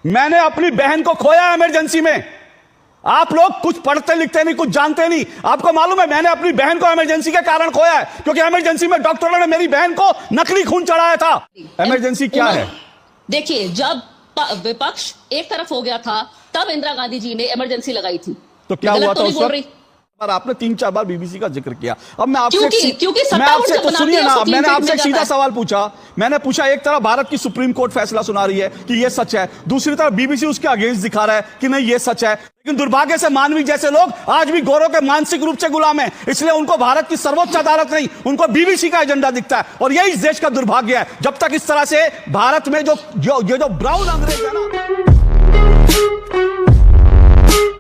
मैंने अपनी बहन को खोया इमरजेंसी में। आप लोग कुछ पढ़ते लिखते नहीं, कुछ जानते नहीं। आपको मालूम है मैंने अपनी बहन को इमरजेंसी के कारण खोया है, क्योंकि इमरजेंसी में डॉक्टरों ने मेरी बहन को नकली खून चढ़ाया था। इमरजेंसी क्या है? देखिए, जब विपक्ष एक तरफ हो गया था तब इंदिरा गांधी जी ने इमरजेंसी लगाई थी। तो क्या हुआ था उस वक्त? पर आपने 3-4 बार बीबीसी का जिक्र किया। अब मैं आपसे सुनिए ना, मैंने आपसे सीधा सवाल पूछा। मैंने पूछा, एक तरफ भारत की सुप्रीम कोर्ट फैसला सुना रही है कि ये सच है, दूसरी तरफ बीबीसी उसके अगेंस्ट दिखा रहा है कि नहीं ये सच है। लेकिन दुर्भाग्य से मानवी जैसे लोग आज भी गोरों के मानसिक रूप से गुलाम हैं, इसलिए उनको भारत की सर्वोच्च अदालत नहीं, उनको बीबीसी का एजेंडा दिखता है। और यही इस देश का दुर्भाग्य है। जब तक इस तरह से भारत में जो ब्राउन अंग्रेज है ना।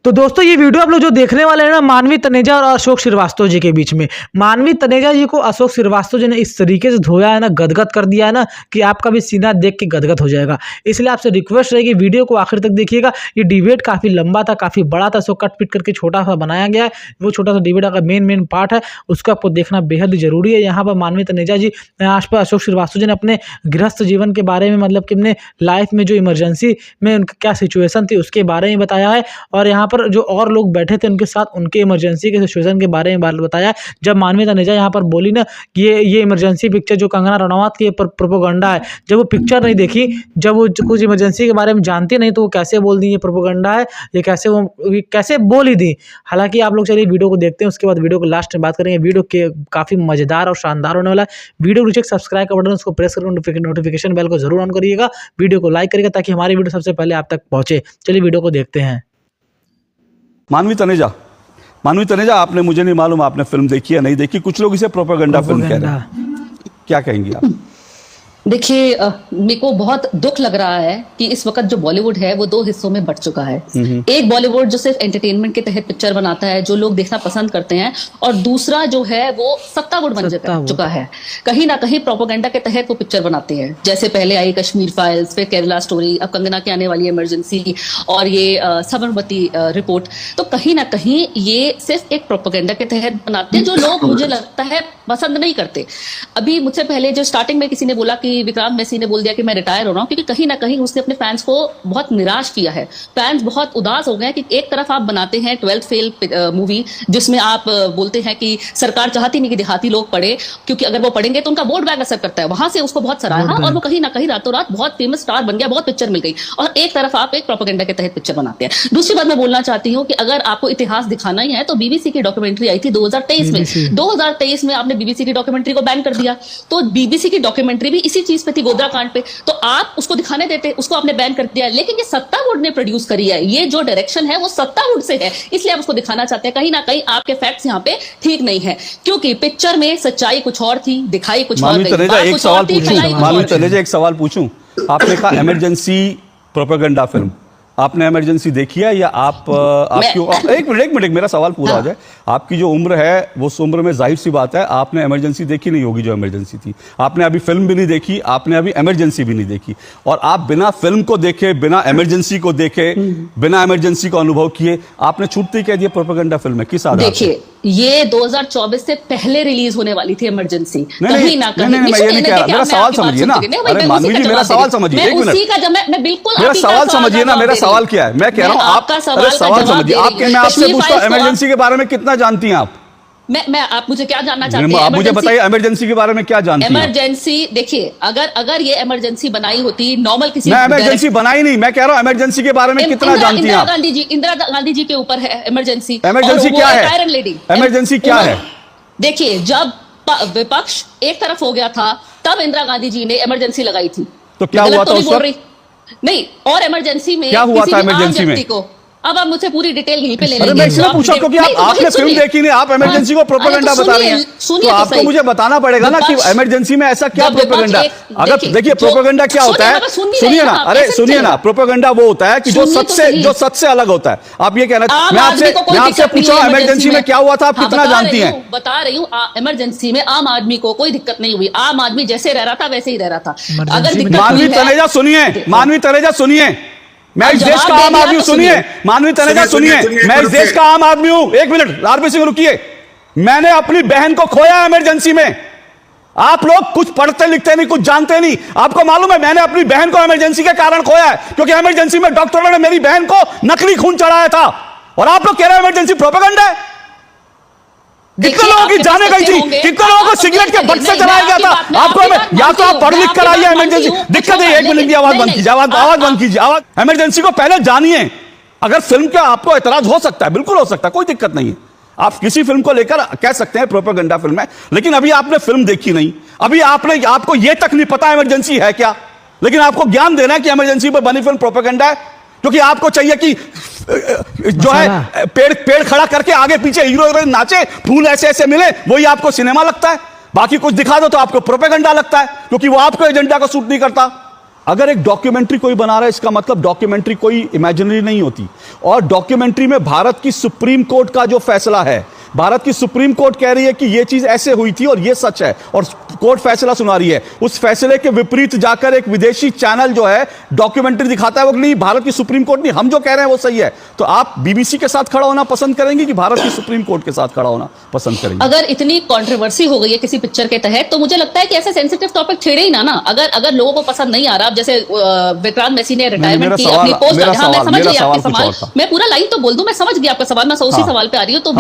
तो दोस्तों, ये वीडियो आप लोग जो देखने वाले हैं ना, मानवी तनेजा और अशोक श्रीवास्तव जी के बीच में। मानवी तनेजा जी को अशोक श्रीवास्तव जी ने इस तरीके से धोया है ना, गदगद कर दिया है ना, कि आपका भी सीना देख के गदगद हो जाएगा। इसलिए आपसे रिक्वेस्ट रहेगी, वीडियो को आखिर तक देखिएगा। ये डिबेट काफ़ी लंबा था, काफ़ी बड़ा था, सो कट पिट करके छोटा सा बनाया गया है। वो छोटा सा डिबेट का मेन पार्ट है, उसको आपको देखना बेहद जरूरी है। यहाँ पर मानवी तनेजा जी आज पर अशोक श्रीवास्तव जी ने अपने गृहस्थ जीवन के बारे में, मतलब कि अपने लाइफ में जो इमरजेंसी में उनकी क्या सिचुएशन थी उसके बारे में बताया है। और यहाँ पर जो और लोग बैठे थे उनके साथ, उनके इमरजेंसी के सिचुएशन के बारे में बताया। जब मानवी तनेजा यहाँ पर बोली ना कि ये इमरजेंसी पिक्चर जो कंगना रनौत की प्रोपोगंडा है, जब वो पिक्चर नहीं देखी, जब वो कुछ इमरजेंसी के बारे में जानती नहीं, तो वो कैसे बोल दी ये प्रोपोगंडा है, ये कैसे बोल ही दी। हालांकि आप लोग चलिए वीडियो को देखते हैं, उसके बाद वीडियो को लास्ट में बात करेंगे। वीडियो के काफ़ी मजेदार और शानदार होने वाला है। वीडियो नीचे सब्सक्राइब का बटन उसको प्रेस करके नोटिफिकेशन बेल को जरूर ऑन करिएगा। वीडियो को लाइक करिएगा ताकि हमारी वीडियो सबसे पहले आप तक पहुंचे। चलिए वीडियो को देखते हैं। मानवी तनेजा, आपने, मुझे नहीं मालूम आपने फिल्म देखी या नहीं देखी, कुछ लोग इसे प्रोपेगेंडा फिल्म कह रहे हैं, क्या कहेंगी आप? देखिए, मेरे को बहुत दुख लग रहा है कि इस वक्त जो बॉलीवुड है वो दो हिस्सों में बंट चुका है। एक बॉलीवुड जो सिर्फ एंटरटेनमेंट के तहत पिक्चर बनाता है, जो लोग देखना पसंद करते हैं, और दूसरा जो है वो सत्तावुड बन चुका है। कहीं ना कहीं प्रोपेगेंडा के तहत वो पिक्चर बनाते हैं। जैसे पहले आई कश्मीर फाइल्स, फिर केरला स्टोरी, अब कंगना की आने वाली इमरजेंसी और ये साबरमती रिपोर्ट। तो कहीं ना कहीं ये सिर्फ एक प्रोपेगेंडा के तहत बनाते हैं, जो लोग मुझे लगता है पसंद नहीं करते। अभी मुझसे पहले जो स्टार्टिंग में किसी ने बोला कि विक्रांत मैसी ने बोल दिया कि मैं रिटायर हो रहा हूं, क्योंकि कहीं ना कहीं उसने अपने फैंस को बहुत निराश किया है। फैंस बहुत उदास हो गए कि एक तरफ आप बनाते हैं 12th फेल मूवी, जिसमें आप बोलते हैं कि सरकार चाहती नहीं कि देहाती लोग पढ़े, क्योंकि अगर वो पढ़ेंगे तो उनका वोट बैंक असर करता है। वहां से उसको बहुत सराहा और वो कहीं ना कहीं रातों रात बहुत फेमस स्टार बन गया, बहुत पिक्चर मिल गई। और एक तरफ आप एक प्रोपेगेंडा के तहत पिक्चर बनाते हैं। दूसरी बात मैं बोलना चाहती हूँ कि अगर आपको इतिहास दिखाना ही है तो बीबीसी की डॉक्यूमेंट्री आई थी 2023 में। 2023 में आपने बीबीसी की डॉक्यूमेंट्री को बैन कर दिया। तो बीबीसी की डॉक्यूमेंट्री भी इसी चीज पे थी, गोधरा कांड पे। तो आप उसको दिखाने देते, उसको आपने बैन कर दिया। लेकिन ये सत्तावुड ने प्रोड्यूस करी है, ये जो डायरेक्शन है वो सत्तावुड से है, इसलिए आप उसको दिखाना चाहते हैं। कहीं ना कहीं आपके फैक्ट्स यहाँ पे ठीक नहीं है, क्योंकि पिक्चर में सच्चाई कुछ और थी, दिखाई कुछ और गई। मानवी तनेजा, एक सवाल पूछूं। आपने कहा इमरजेंसी प्रोपेगेंडा फिल्म, आपने इमरजेंसी देखी है या एक मिनट मेरा सवाल पूरा हो जाए। आपकी जो उम्र है वो उस उम्र में जाहिर सी बात है आपने इमरजेंसी देखी नहीं होगी, जो इमरजेंसी थी। आपने अभी फिल्म भी नहीं देखी, आपने अभी इमरजेंसी भी नहीं देखी, और आप बिना फिल्म को देखे, बिना इमरजेंसी को देखे, बिना इमरजेंसी को अनुभव किए आपने छूटते कह दिया प्रोपेगेंडा फिल्म है। किस आधार? देखिए, ये 2024 से पहले रिलीज होने वाली थी इमरजेंसी। कहीं ना कहीं मेरा सवाल समझिए ना, मानवी जी मेरा सवाल समझिए, एक मिनट, मैं बिल्कुल मेरा सवाल समझिए ना, मेरा सवाल क्या है, मैं कह रहा हूं आपका सवाल समझिए। मैं आपसे पूछता हूं इमरजेंसी के बारे में कितना जानती हैं आप? मैं आप मुझे क्या जानना चाहते हैं? आप मुझे बताइए इमरजेंसी के बारे में क्या जानती हैं? इमरजेंसी, देखिए, अगर ये इमरजेंसी बनाई होती नॉर्मल किसी, मैं इमरजेंसी बनाई नहीं, मैं कह रहा हूं इमरजेंसी के बारे में कितना जानती हैं आप? इंदिरा गांधी जी के ऊपर है इमरजेंसी। इमरजेंसी क्या है? Iron lady. इमरजेंसी क्या है? देखिए, जब विपक्ष एक तरफ हो गया था तब इंदिरा गांधी जी ने इमरजेंसी लगाई थी। तो क्या हुआ था उस वक्त? नहीं, और इमरजेंसी में क्या हुआ था इमरजेंसी में? अब आप मुझसे पूरी डिटेल यहीं पे ले लेंगे। मैं इसलिए पूछा क्योंकि आपने फिल्म देखी नहीं, आप इमरजेंसी को प्रोपेगेंडा बता रहे हैं, तो आपको मुझे बताना पड़ेगा ना कि इमरजेंसी में ऐसा क्या प्रोपेगेंडा। अगर देखिए प्रोपेगेंडा क्या होता है, सुनिए ना, अरे सुनिए ना, प्रोपेगेंडा वो होता है कि जो सच से अलग होता है। आप ये कहना, मैं आपसे पूछा इमरजेंसी में क्या हुआ था, आप कितना जानती हैं? बता रही हूँ, इमरजेंसी में आम आदमी को कोई दिक्कत नहीं हुई। आम आदमी जैसे रह रहा था वैसे ही रह रहा था। अगर मानवी तनेजा सुनिए, मानवी तनेजा सुनिए, मैं इस देश का आम आदमी हूं, सुनिए मानवी तनेजा सुनिए, मैं इस देश का आम आदमी हूं। एक मिनट आरपी सिंह रुकिए। मैंने अपनी बहन को खोया इमरजेंसी में। आप लोग कुछ पढ़ते लिखते नहीं, कुछ जानते नहीं। आपको मालूम है मैंने अपनी बहन को इमरजेंसी के कारण खोया है, क्योंकि इमरजेंसी में डॉक्टरों ने मेरी बहन को नकली खून चढ़ाया था, और आप लोग कह रहे हैं इमरजेंसी प्रोपेगेंडा है। कितने लोगों की जाने गई थी, कितने लोगों को सिगरेट के बट से जलाया गया था। आपको या तो आप पढ़ लिख कर आइए इमरजेंसी। दिक्कत है, 1 मिनट की आवाज बंद कीजिए, आवाज बंद कीजिए। आवाज इमरजेंसी को पहले जानिए। अगर फिल्म का आपको एतराज हो सकता है, बिल्कुल हो सकता है, कोई दिक्कत नहीं है। आप किसी फिल्म को लेकर कह सकते हैं प्रोपेगेंडा फिल्म है, लेकिन अभी आपने फिल्म देखी नहीं, अभी आपको यह तक नहीं पता इमरजेंसी है क्या, लेकिन आपको ज्ञान देना है कि इमरजेंसी पर बनी फिल्म प्रोपेगेंडा है, क्योंकि आपको चाहिए कि जो है पेड़ खड़ा करके आगे पीछे हीरो हीरोइन नाचे, फूल ऐसे ऐसे मिले, वही आपको सिनेमा लगता है। बाकी कुछ दिखा दो तो आपको प्रोपेगेंडा लगता है, क्योंकि वो आपको एजेंडा को सूट नहीं करता। अगर एक डॉक्यूमेंट्री कोई बना रहा है, इसका मतलब डॉक्यूमेंट्री कोई इमेजिनरी नहीं होती। और डॉक्यूमेंट्री में भारत की सुप्रीम कोर्ट का जो फैसला है, भारत की सुप्रीम कोर्ट कह रही है कि यह चीज ऐसे हुई थी और यह सच है, और कोर्ट फैसला सुना रही है। उस फैसले के विपरीत जाकर एक विदेशी चैनल जो है डॉक्यूमेंट्री दिखाता है, वो नहीं भारत की सुप्रीम कोर्ट नहीं, हम जो कह रहे हैं वो सही है। तो आप बीबीसी के साथ खड़ा होना पसंद करेंगे कि भारत की सुप्रीम कोर्ट के साथ खड़ा होना पसंद करेंगे? अगर इतनी कंट्रोवर्सी हो गई है किसी पिक्चर के तहत, तो मुझे लगता है कि ऐसे सेंसिटिव टॉपिक छेड़े ही ना। अगर लोगों को पसंद नहीं आ रहा, जैसे विक्रांत मैसी ने रिटायरमेंट की, अपनी पोस्ट, हाँ मैं समझ गई आपके सवाल, मैं पूरा लाइन तो बोल दूं, मैं समझ गई आपका सवाल, मैं उसी सवाल पे आ रही हूँ। तो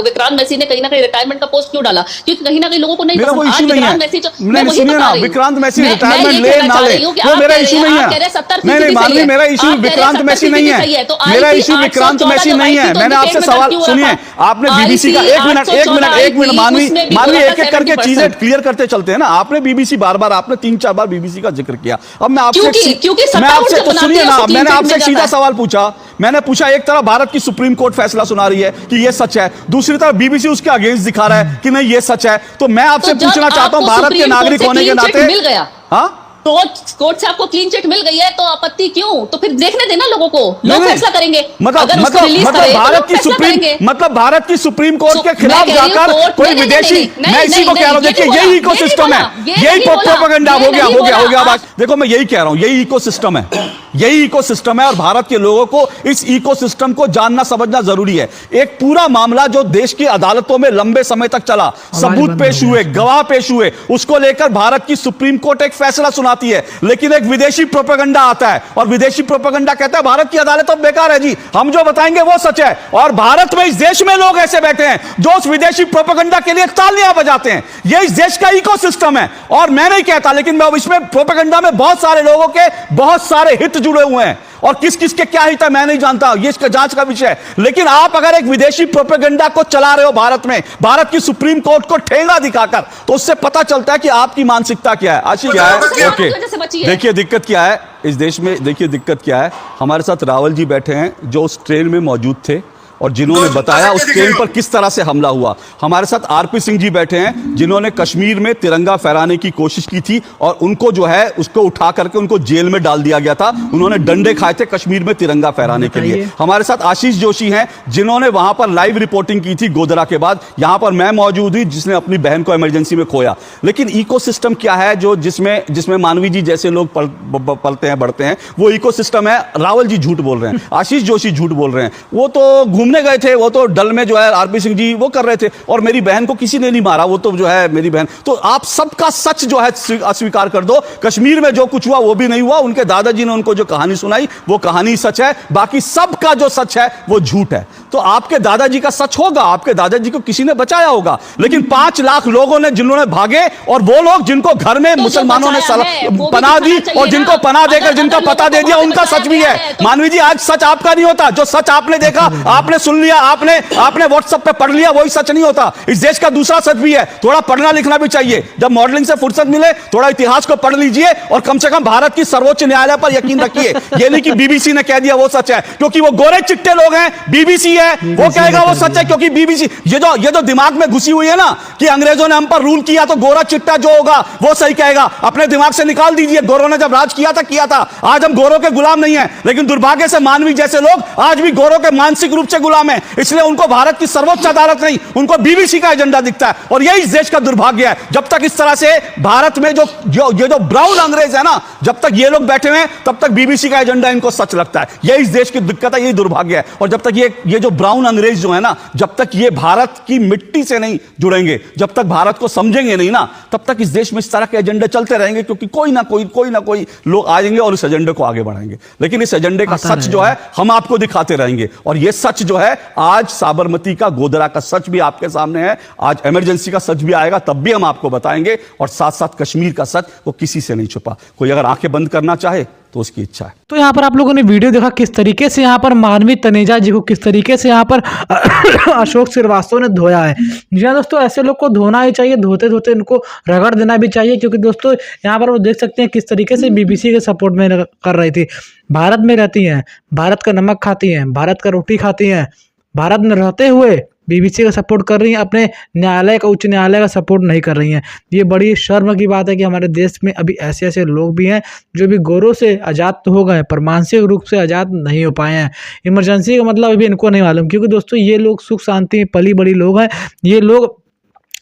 विक्रांत मैसी ने कहीं ना कहीं रिटायरमेंट का पोस्ट क्यों डाला? क्योंकि कहीं ना कहीं लोगों को नहीं पसंद। आज विक्रांत मैसी, मैं वही बता रही हूं, विक्रांत मैसी रिटायरमेंट ले ना ले, वो मेरा इशू नहीं है। नहीं मानवी, मेरा इशू विक्रांत मैसी नहीं है, मेरा इशू विक्रांत मैसी नहीं है। मैंने आपसे सवाल सुनिए, आपने बीबीसी का एक मिनट मानवी एक एक करके चीजें क्लियर करते चलते हैं ना। आपने बीबीसी बार-बार, आपने 3-4 बार बीबीसी का जिक्र किया। अब मैं आपसे सुनिए ना, मैंने आपसे सीधा सवाल पूछा। मैंने पूछा, एक तरफ भारत की सुप्रीम कोर्ट फैसला सुना रही है कि यह सच है, दूसरी तरफ बीबीसी उसके अगेंस्ट दिखा रहा है कि नहीं ये सच है। तो मैं आपसे पूछना चाहता हूं, भारत के नागरिक होने के नाते मिल गया, हाँ कोर्ट से आपको क्लीन चिट मिल गई है, तो आपत्ति क्यों? तो फिर देखने देना लोगों को, लोग फैसला करेंगे। मतलब भारत की सुप्रीम कोर्ट के खिलाफ जाकर कोई विदेशी, मैं इसी को कह रहा हूं, देखिए यही इकोसिस्टम है, यही प्रोपेगेंडा हो गया बात। देखो मैं यही कह रहा हूं, यही इकोसिस्टम है, यही इकोसिस्टम है, और भारत के लोगों को इस इकोसिस्टम को जानना समझना जरूरी है। एक पूरा मामला जो देश की अदालतों में लंबे समय तक चला, सबूत पेश हुए, गवाह पेश हुए, उसको लेकर भारत की सुप्रीम कोर्ट एक फैसला सुनाती है, लेकिन एक विदेशी प्रोपेगेंडा आता है, और विदेशी प्रोपेगेंडा कहता है भारत की अदालत बेकार है जी, हम जो बताएंगे वो सच है। और भारत में, इस देश में लोग ऐसे बैठे हैं जो उस विदेशी प्रोपेगेंडा के लिए तालियां बजाते हैं। ये इस देश का इकोसिस्टम है, और मैं नहीं कहता, लेकिन इसमें प्रोपेगेंडा में बहुत सारे लोगों के बहुत सारे हित जुड़े हुए हैं, और किस किस के क्या हित है मैं नहीं जानता, ये इसका जांच का विषय है। लेकिन आप अगर एक विदेशी प्रोपेगेंडा को चला रहे हो भारत में, भारत की सुप्रीम कोर्ट को ठेंगा दिखाकर, तो उससे पता चलता है कि आपकी मानसिकता क्या है। आशीष क्या है, ओके देखिए दिक्कत क्या है इस देश में, देखिए दिक्कत क्या है। हमारे साथ रावल जी बैठे हैं जो उस ट्रेन में मौजूद थे और जिन्होंने बताया उस ट्रेन पर किस तरह से हमला हुआ। हमारे साथ आरपी सिंह जी बैठे हैं जिन्होंने कश्मीर में तिरंगा फहराने की कोशिश की थी, और उनको जो है उसको उठा करके उनको जेल में डाल दिया गया था। उन्होंने डंडे खाए थे कश्मीर में तिरंगा फहराने के लिए। हमारे साथ आशीष जोशी हैं जिन्होंने वहां पर लाइव रिपोर्टिंग की थी गोधरा के बाद। यहां पर मैं मौजूद हुई जिसने अपनी बहन को इमरजेंसी में खोया। लेकिन इकोसिस्टम क्या है जो जिसमें मानवी जी जैसे लोग पलते हैं बढ़ते हैं, वो इकोसिस्टम है। रावल जी झूठ बोल रहे हैं, आशीष जोशी झूठ बोल रहे हैं, वो तो घूमने गए थे, वो तो डल में जो है आरपी सिंह जी वो कर रहे थे, और मेरी बहन को किसी ने नहीं मारा, वो तो जो है मेरी बहन। तो आप सबका सच जो है अस्वीकार कर दो। कश्मीर में जो कुछ हुआ वो भी नहीं हुआ, उनके दादाजी ने उनको जो कहानी सुनाई वो कहानी सच है, बाकी सबका जो सच है वो झूठ है। तो आपके दादाजी का सच होगा, आपके दादाजी को किसी ने बचाया होगा, लेकिन 5 लाख लोगों ने जिन्होंने भागे, और वो लोग जिनको घर में मुसलमानों ने पनाह दी और जिनको पनाह देकर जिनका पता दे दिया, उनका सच भी है। मानवी जी आज सच आपका नहीं होता, जो सच आपने देखा, आपने सुन लिया, आपने व्हाट्सएप पे पढ़ लिया, वही सच नहीं होता। इस देश का दूसरा सच भी है, थोड़ा पढ़ना लिखना भी चाहिए। जब मॉडलिंग से फुर्सत मिले थोड़ा इतिहास को पढ़ लीजिए, और कम से कम भारत की सर्वोच्च न्यायालय पर यकीन रखिए। ये नहीं कि बीबीसी ने कह दिया वो सच है, क्योंकि वो गोरे चिट्टे लोग हैं। बीबीसी है वो कहेगा वो सच है, क्योंकि बीबीसी ये जो दिमाग में घुसी हुई है ना कि अंग्रेजों ने हम पर रूल किया तो गोरा चिट्टा जो होगा वो सही कहेगा, अपने दिमाग से निकाल दीजिए। गोरों ने जब राज किया था। आज हम गोरों के गुलाम नहीं है, लेकिन दुर्भाग्य से मानवी जैसे लोग आज भी गोरों के मानसिक रूप से गुलाम है, इसलिए उनको भारत की सर्वोच्च अदालत नहीं, उनको बीबीसी का एजेंडा दिखता है। और यही इस देश का दुर्भाग्य है। जब तक इस तरह से भारत में जो ब्राउन अंग्रेज है ना, जब तक ये लोग बैठे हुए हैं, तब तक बीबीसी का एजेंडा इनको सच लगता है। यही इस देश की दिक्कत है, यही दुर्भाग्य है। और जब तक ये जो ब्राउन अंग्रेज जो है ना, जब तक ये भारत की मिट्टी से नहीं जुड़ेंगे, जब तक भारत को समझेंगे नहीं ना, तब तक इस देश में इस तरह के एजेंडे चलते रहेंगे, क्योंकि कोई ना कोई लोग आएंगे और इस एजेंडे को आगे बढ़ाएंगे। लेकिन इस एजेंडे का सच जो है हम आपको दिखाते रहेंगे। और यह सच जो है, आज साबरमती का, गोधरा का सच भी आपके सामने है, आज इमरजेंसी का सच भी आएगा, तब भी हम आपको बताएंगे। और साथ साथ कश्मीर का सच, वो किसी से नहीं छुपा। कोई अगर आंखें बंद करना चाहे तो उसकी इच्छा है। तो यहाँ पर आप लोगों ने वीडियो देखा किस तरीके से यहाँ पर मानवी तनेजा जी को किस तरीके से यहाँ पर अशोक श्रीवास्तव ने धोया है। जी हाँ दोस्तों, ऐसे लोग को धोना ही चाहिए, धोते धोते उनको रगड़ देना भी चाहिए। क्योंकि दोस्तों यहाँ पर वो देख सकते हैं किस तरीके से बीबीसी के सपोर्ट में कर रही थी। भारत में रहती हैं, भारत का नमक खाती हैं, भारत का रोटी खाती हैं, भारत में रहते हुए बीबीसी का सपोर्ट कर रही हैं, अपने न्यायालय का, उच्च न्यायालय का सपोर्ट नहीं कर रही हैं। ये बड़ी शर्म की बात है कि हमारे देश में अभी ऐसे ऐसे लोग भी हैं जो भी गौरव से आज़ाद तो हो गए पर मानसिक रूप से आज़ाद नहीं हो पाए हैं। इमरजेंसी का मतलब अभी इनको नहीं मालूम, क्योंकि दोस्तों ये लोग सुख शांति में पली बड़ी लोग हैं।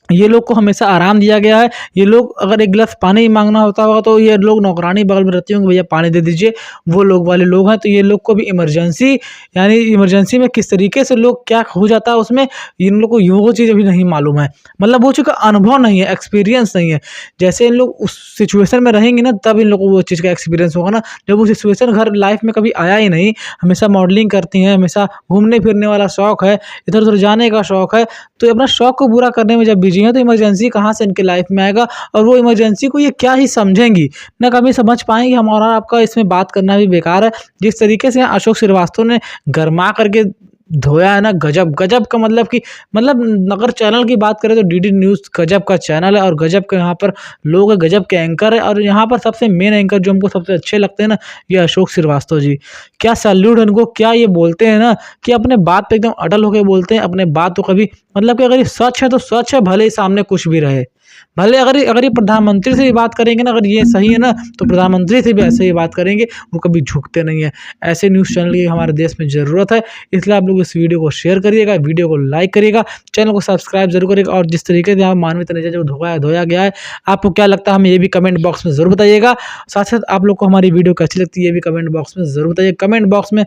ये लोग को हमेशा आराम दिया गया है। ये लोग अगर एक गिलास पानी मांगना होता होगा तो ये लोग नौकरानी बगल में रहती होंगी, भैया पानी दे दीजिए, वो लोग वाले लोग हैं। तो ये लोग को भी इमरजेंसी, यानी इमरजेंसी में किस तरीके से लोग क्या हो जाता है उसमें, इन लोग को वो चीज़ अभी नहीं मालूम है। मतलब वो चीज़ का अनुभव नहीं है, एक्सपीरियंस नहीं है। जैसे इन लोग उस सिचुएशन में रहेंगे ना, तब इन लोग को वो चीज़ का एक्सपीरियंस होगा ना। जब वो सिचुएशन घर लाइफ में कभी आया ही नहीं, हमेशा मॉडलिंग करती हैं, हमेशा घूमने फिरने वाला शौक है, इधर उधर जाने का शौक है, तो अपना शौक को पूरा करने में जब बिजी हैं तो इमरजेंसी कहाँ से इनके लाइफ में आएगा। और वो इमरजेंसी को ये क्या ही समझेंगी, ना कभी समझ पाएंगे। हमारा आपका इसमें बात करना भी बेकार है। जिस तरीके से अशोक श्रीवास्तव ने गरमा करके धोया है ना, गजब गजब का, मतलब कि अगर चैनल की बात करें तो डीडी न्यूज़ गजब का चैनल है और गजब के यहाँ पर लोग हैं, गजब के एंकर है। और यहाँ पर सबसे मेन एंकर जो हमको सबसे अच्छे लगते हैं ना, ये अशोक श्रीवास्तव जी। क्या सैल्यूट उनको, क्या ये बोलते हैं ना कि अपने बात पे एकदम अटल होकर बोलते हैं, अपने बात को कभी, मतलब कि अगर ये सच है तो सच है, भले ही सामने कुछ भी रहे। भले अगर ये प्रधानमंत्री से भी बात करेंगे ना, अगर ये सही है ना, तो प्रधानमंत्री से भी ऐसे ही बात करेंगे, वो कभी झुकते नहीं है। ऐसे न्यूज़ चैनल की हमारे देश में ज़रूरत है। इसलिए आप लोग इस वीडियो को शेयर करिएगा, वीडियो को लाइक करिएगा, चैनल को सब्सक्राइब जरूर करिएगा। और जिस तरीके से यहाँ मानवी तनेजा जो धोया गया है, आपको क्या लगता है हमें ये भी कमेंट बॉक्स में ज़रूर बताइएगा। साथ साथ आप लोग को हमारी वीडियो कैसी लगती है ये भी कमेंट बॉक्स में ज़रूर बताइए। कमेंट बॉक्स में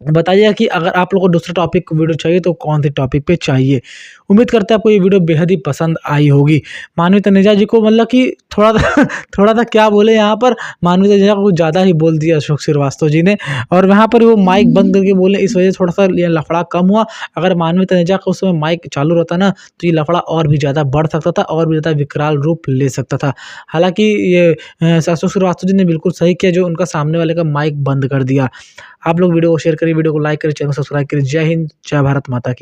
बताइए कि अगर आप लोगों को दूसरा टॉपिक वीडियो चाहिए तो कौन से टॉपिक पे चाहिए। उम्मीद करते हैं आपको ये वीडियो बेहद ही पसंद आई होगी। मानवी तनेजा जी को, मतलब कि थोड़ा सा क्या बोले, यहाँ पर मानवी तनेजा को ज़्यादा ही बोल दिया अशोक श्रीवास्तव जी ने। और वहाँ पर वो माइक बंद करके बोले, इस वजह से थोड़ा सा ये लफड़ा कम हुआ। अगर मानवी तनेजा का उस समय माइक चालू रहता ना, तो ये लफड़ा और भी ज़्यादा बढ़ सकता था, और भी ज़्यादा विकराल रूप ले सकता था। हालांकि ये अशोक श्रीवास्तव जी ने बिल्कुल सही किया जो उनका सामने वाले का माइक बंद कर दिया। आप लोग वीडियो को शेयर करिए, वीडियो को लाइक करिए, चैनल को सब्सक्राइब करिए। जय हिंद, जय भारत माता की।